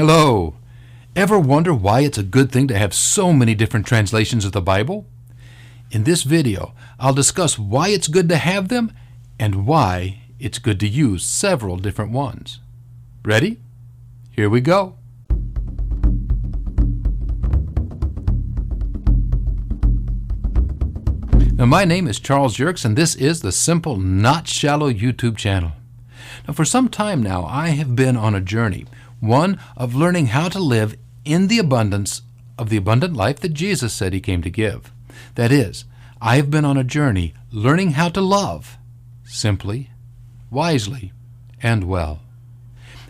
Hello! Ever wonder why it's a good thing to have so many different translations of the Bible? In this video, I'll discuss why it's good to have them and why it's good to use several different ones. Ready? Here we go. Now, my name is Charles Yerkes, and this is the Simple Not Shallow YouTube channel. Now, for some time now, I have been on a journey, one of learning how to live in the abundance of the abundant life that Jesus said He came to give. That is, I have been on a journey learning how to love simply, wisely, and well.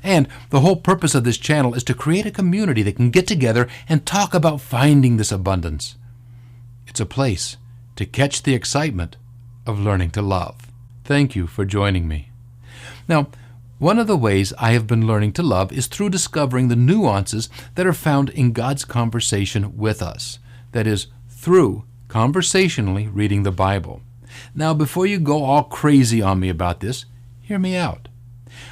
And the whole purpose of this channel is to create a community that can get together and talk about finding this abundance. It's a place to catch the excitement of learning to love. Thank you for joining me. Now, one of the ways I have been learning to love is through discovering the nuances that are found in God's conversation with us. That is, through conversationally reading the Bible. Now, before you go all crazy on me about this, hear me out.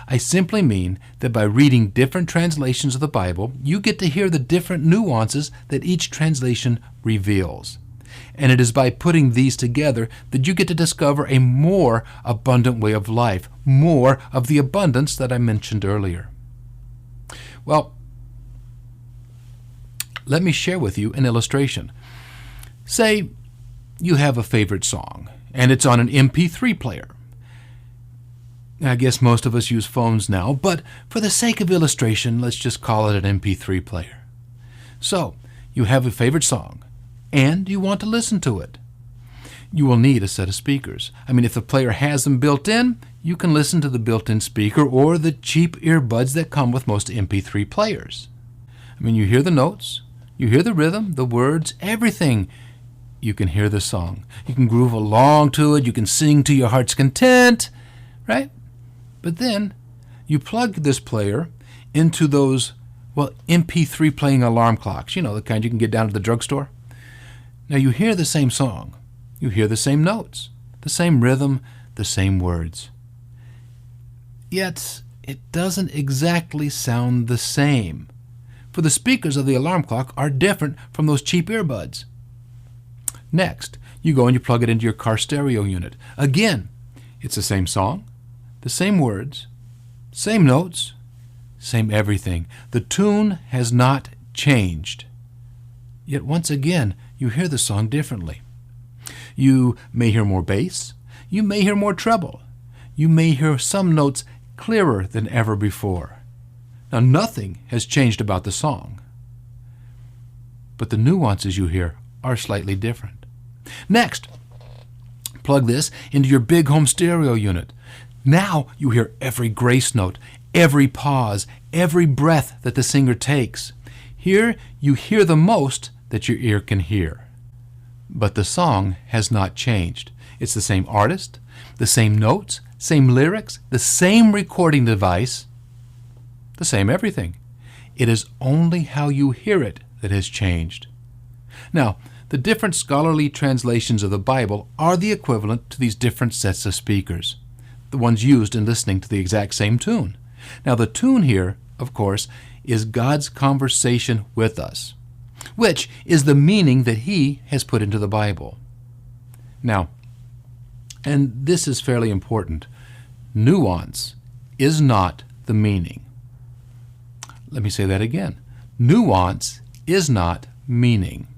I simply mean that by reading different translations of the Bible, you get to hear the different nuances that each translation reveals. And it is by putting these together that you get to discover a more abundant way of life, more of the abundance that I mentioned earlier. Well, let me share with you an illustration. Say you have a favorite song, and it's on an MP3 player. I guess most of us use phones now, but for the sake of illustration, let's just call it an MP3 player. So, you have a favorite song, and you want to listen to it. You will need a set of speakers. If the player has them built in, you can listen to the built-in speaker or the cheap earbuds that come with most MP3 players. You hear the notes, you hear the rhythm, the words, everything. You can hear the song. You can groove along to it, you can sing to your heart's content, right? But then you plug this player into those, MP3 playing alarm clocks, the kind you can get down at the drugstore. Now you hear the same song, you hear the same notes, the same rhythm, the same words. Yet it doesn't exactly sound the same, for the speakers of the alarm clock are different from those cheap earbuds. Next, you go and you plug it into your car stereo unit. Again, it's the same song, the same words, same notes, same everything. The tune has not changed. Yet once again, you hear the song differently. You may hear more bass. You may hear more treble. You may hear some notes clearer than ever before. Now, nothing has changed about the song, but the nuances you hear are slightly different. Next, plug this into your big home stereo unit. Now you hear every grace note, every pause, every breath that the singer takes. Here you hear the most that your ear can hear. But the song has not changed. It's the same artist, the same notes, same lyrics, the same recording device, the same everything. It is only how you hear it that has changed. Now, the different scholarly translations of the Bible are the equivalent to these different sets of speakers, the ones used in listening to the exact same tune. Now, the tune here, of course, is God's conversation with us, which is the meaning that He has put into the Bible. Now, and this is fairly important, nuance is not the meaning. Let me say that again. Nuance is not meaning.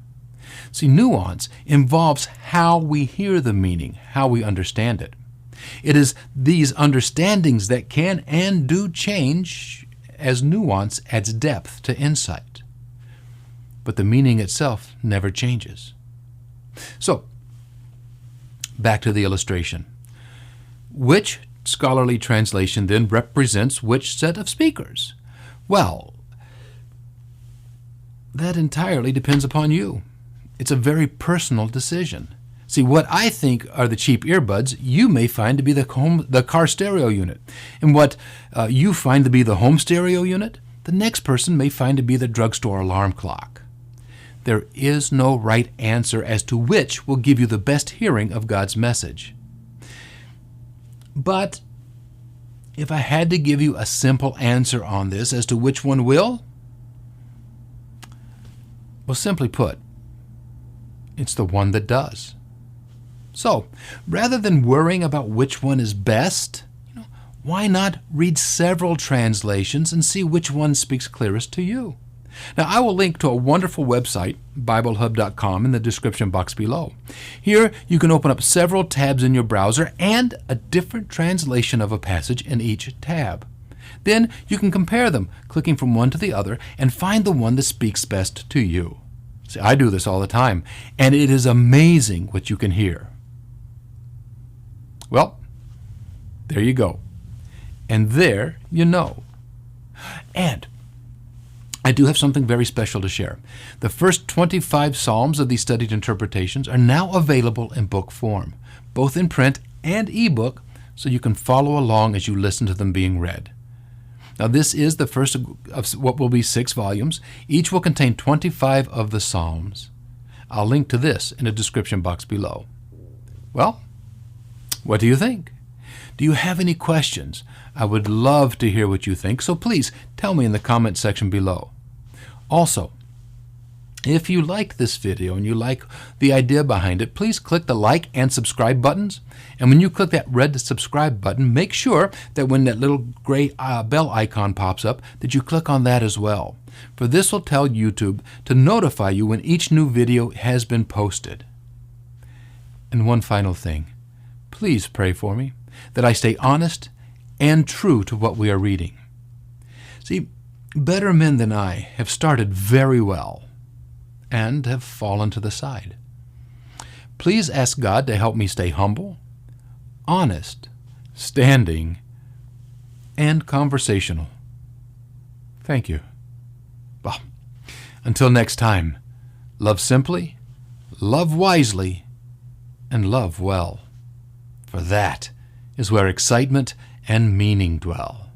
See, nuance involves how we hear the meaning, how we understand it. It is these understandings that can and do change as nuance adds depth to insight. But the meaning itself never changes. So, back to the illustration. Which scholarly translation then represents which set of speakers? Well, that entirely depends upon you. It's a very personal decision. See, what I think are the cheap earbuds, you may find to be the car stereo unit. And what you find to be the home stereo unit, the next person may find to be the drugstore alarm clock. There is no right answer as to which will give you the best hearing of God's message. But if I had to give you a simple answer on this as to which one will, Well, simply put, it's the one that does. So, rather than worrying about which one is best, why not read several translations and see which one speaks clearest to you? Now, I will link to a wonderful website, BibleHub.com, in the description box below. Here, you can open up several tabs in your browser and a different translation of a passage in each tab. Then you can compare them, clicking from one to the other, and find the one that speaks best to you. See, I do this all the time, and it is amazing what you can hear. Well, there you go. And there you know. And I do have something very special to share. The first 25 Psalms of these studied interpretations are now available in book form, both in print and ebook, so you can follow along as you listen to them being read. Now, this is the first of what will be 6 volumes. Each will contain 25 of the Psalms. I'll link to this in the description box below. Well, what do you think? Do you have any questions? I would love to hear what you think, so please tell me in the comment section below. Also, if you like this video and you like the idea behind it, please click the like and subscribe buttons. And when you click that red subscribe button, make sure that when that little gray bell icon pops up, that you click on that as well. For this will tell YouTube to notify you when each new video has been posted. And one final thing, please pray for me that I stay honest and true to what we are reading. See, better men than I have started very well and have fallen to the side. Please ask God to help me stay humble, honest, standing, and conversational. Thank you. Well, until next time, love simply, love wisely, and love well. For that is where excitement and meaning dwell.